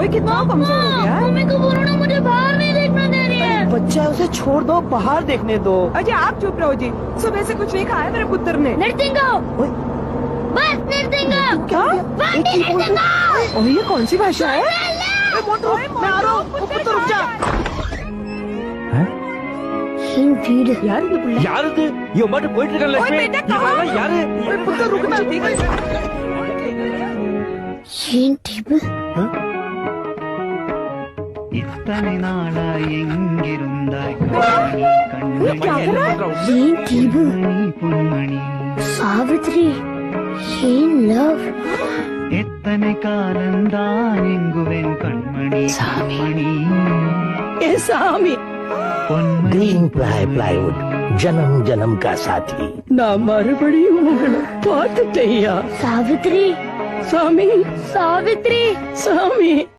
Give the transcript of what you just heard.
ओए कितना कमजोर हो गया है। मम्मी को बोलो ना, मुझे बाहर नहीं देखने दे रही है। बच्चा है, उसे छोड़ दो, बाहर देखने दो। अजय आप चुप रहो जी, सुबह से कुछ नहीं खाया मेरे पुत्र ने। नृत्यंगो, ओए, बस नृत्यंगो, क्या बस एक ही बोल रहे- नृत्यंगो। ओए ये कौन सी भाषा है? ओए, मोटू, मैं आ रहा हूँ। ओ, पुत्र रुक जा। यार ये बुल्ला யாருது இவன் மட்டும் போயிட்டு இருக்கான் லட்சுமி बेटा, कहाँ? இவன் யாரு ओए, पुत्र रुकना। இத்தனை நாளாய் எங்கிருந்தாய் பொன்மணி சாவித்ரி, ஏன் லவ்? எத்தனை காலந்தான் எங்குவேன் கண்மணி சாமி ए सामी, பொன்மணி ग्रीन प्लाईवुड जन्म जन्म का साथी நான் மறுபடியும் உங்களை பார்த்துட்டேயா சாவித்ரி, சாமி, சாவித்ரி. சாமி.